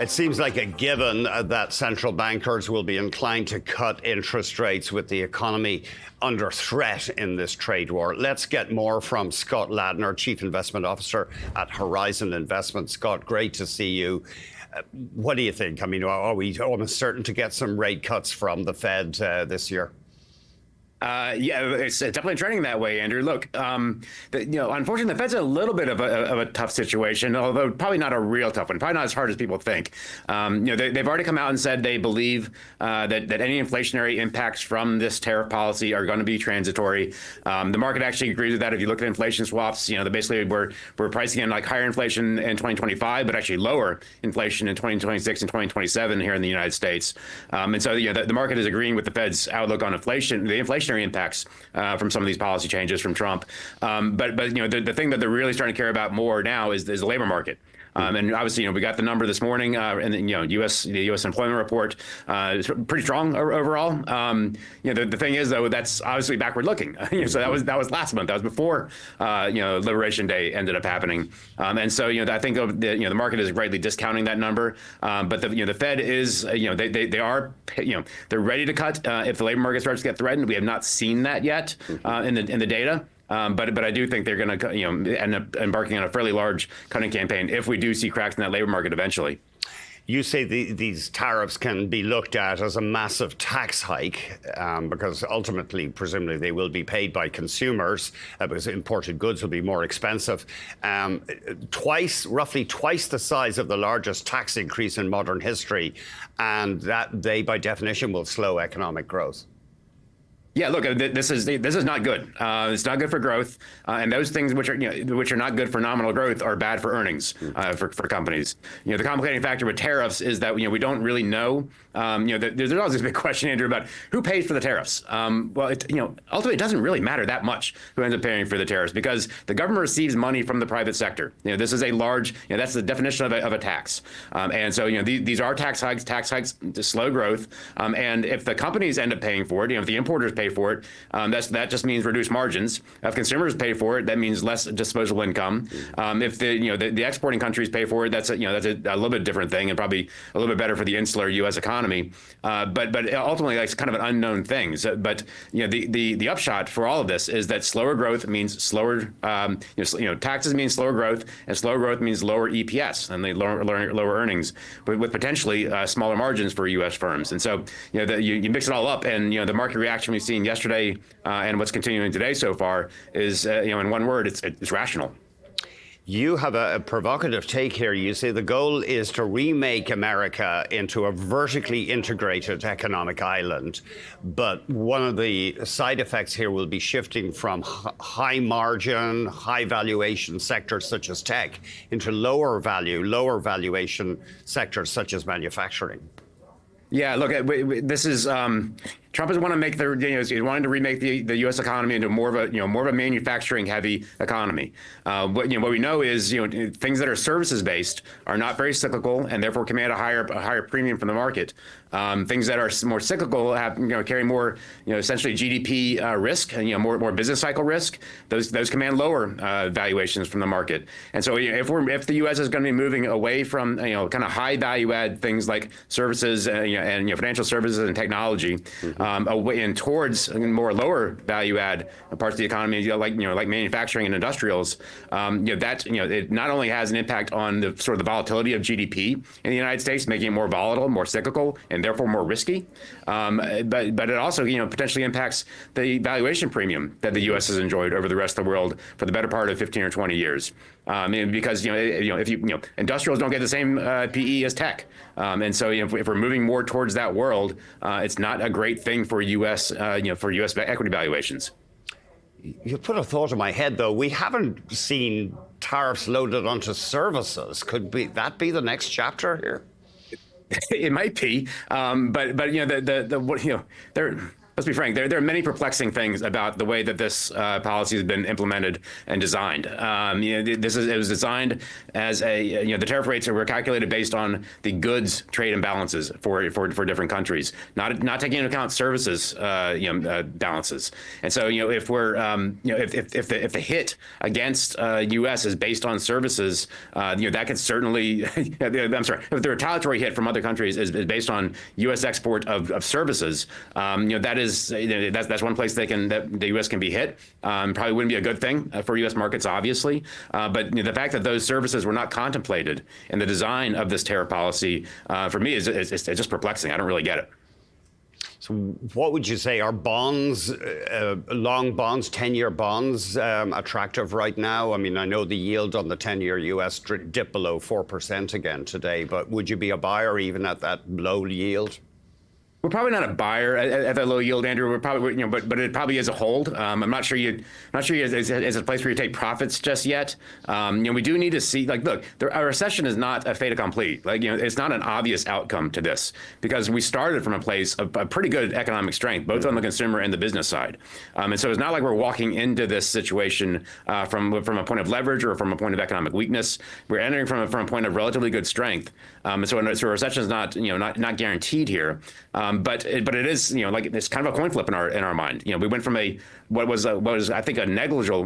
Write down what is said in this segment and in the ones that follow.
It seems like a given that central bankers will be inclined to cut interest rates with the economy under threat in this trade war. Let's get more from Scott Ladner, Chief Investment Officer at Horizon Investments. Scott, great to see you. What do you think? I mean, are we almost certain to get some rate cuts from the Fed this year? Yeah, it's definitely trending that way, Andrew. Look, unfortunately, the Fed's in a little bit of a tough situation, although probably not a real tough one, probably not as hard as people think. They've already come out and said they believe that any inflationary impacts from this tariff policy are going to be transitory. The market actually agrees with that. If you look at inflation swaps, basically we're pricing in like higher inflation in 2025, but actually lower inflation in 2026 and 2027 here in the United States. And so the market is agreeing with the Fed's outlook on inflation, the inflationary impacts from some of these policy changes from Trump. But the thing that they're really starting to care about more now is the labor market. And obviously, we got the number this morning, and the U.S. employment report is pretty strong overall. The thing is, though, that's obviously backward looking. So that was last month. That was before Liberation Day ended up happening. And so I think the market is greatly discounting that number. But the Fed is they are they're ready to cut if the labor market starts to get threatened. We have not seen that yet in the data. But I do think they're going to end up embarking on a fairly large cutting campaign if we do see cracks in that labor market eventually. You say these tariffs can be looked at as a massive tax hike because ultimately, presumably, they will be paid by consumers because imported goods will be more expensive. Roughly twice the size of the largest tax increase in modern history. And that they, by definition, will slow economic growth. Yeah, look, this is not good. It's not good for growth, and those things which are not good for nominal growth are bad for earnings for companies. The complicating factor with tariffs is that we don't really know. There's always this big question, Andrew, about who pays for the tariffs. Well, ultimately it doesn't really matter that much who ends up paying for the tariffs because the government receives money from the private sector. This is a large. That's the definition of a tax, and so these are tax hikes to slow growth, and if the companies end up paying for it, if the importers pay for it, that just means reduced margins. If consumers pay for it, that means less disposable income. If the exporting countries pay for it, that's a little bit different thing and probably a little bit better for the insular U.S. economy. But ultimately, that's kind of an unknown thing. So, but the upshot for all of this is that slower growth means slower. Taxes mean slower growth, and slower growth means lower EPS and lower earnings, but with potentially smaller margins for U.S. firms. And so you mix it all up, and the market reaction we've seen yesterday and what's continuing today so far is, in one word, it's rational. You have a provocative take here. You say the goal is to remake America into a vertically integrated economic island. But one of the side effects here will be shifting from high margin, high valuation sectors such as tech into lower valuation sectors such as manufacturing. Yeah, look, this is Trump is want to make he's wanting to remake the U.S. economy into more of a manufacturing heavy economy. What we know is things that are services based are not very cyclical and therefore command a higher premium from the market. Things that are more cyclical have carry more essentially GDP risk and more business cycle risk. Those command lower valuations from the market. And so if the U.S. is going to be moving away from kind of high value add things like services and financial services and technology. Away and towards more lower value add parts of the economy, like manufacturing and industrials, it not only has an impact on the sort of the volatility of GDP in the United States, making it more volatile, more cyclical, and therefore more risky, but it also potentially impacts the valuation premium that the U.S. has enjoyed over the rest of the world for the better part of 15 or 20 years. Because if industrials don't get the same PE as tech, and so if we're moving more towards that world, it's not a great thing for U.S. Equity valuations. You put a thought in my head, though. We haven't seen tariffs loaded onto services. Could that be the next chapter here? It might be, but let's be frank, there are many perplexing things about the way that this policy has been implemented and designed. It was designed as the tariff rates were calculated based on the goods trade imbalances for different countries, not taking into account services balances. And so if we're if the hit against U.S. is based on services, that could certainly I'm sorry, if the retaliatory hit from other countries is based on U.S. export of services, that's one place that the U.S. can be hit. Probably wouldn't be a good thing for U.S. markets, obviously. But the fact that those services were not contemplated in the design of this tariff policy, for me, is just perplexing. I don't really get it. So what would you say? Are bonds, long bonds, 10-year bonds, attractive right now? I mean, I know the yield on the 10-year U.S. dipped below 4% again today, but would you be a buyer even at that low yield? We're probably not a buyer at that low yield, Andrew. We're probably, but it probably is a hold. I'm not sure it's a place where you take profits just yet. We do need to see, look, a recession is not a fait accompli. It's not an obvious outcome to this because we started from a place of a pretty good economic strength, both on the consumer and the business side. And so it's not like we're walking into this situation from a point of leverage or from a point of economic weakness. We're entering from a point of relatively good strength. And so a recession is not guaranteed here. But it is, it's kind of a coin flip in our mind. We went from what was I think a negligible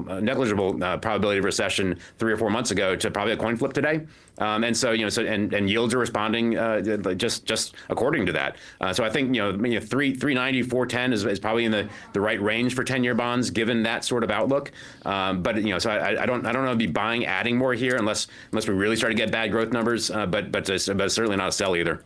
probability of recession 3 or 4 months ago to probably a coin flip today. And so and yields are responding just according to that. So I think 390, 410 is probably in the right range for 10-year bonds given that sort of outlook. But so I don't know if be buying, adding more here unless we really start to get bad growth numbers. But certainly not a sell either.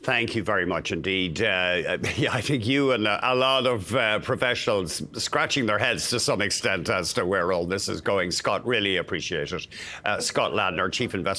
Thank you very much indeed. I think you and a lot of professionals scratching their heads to some extent as to where all this is going. Scott, really appreciate it. Scott Ladner, Chief Investment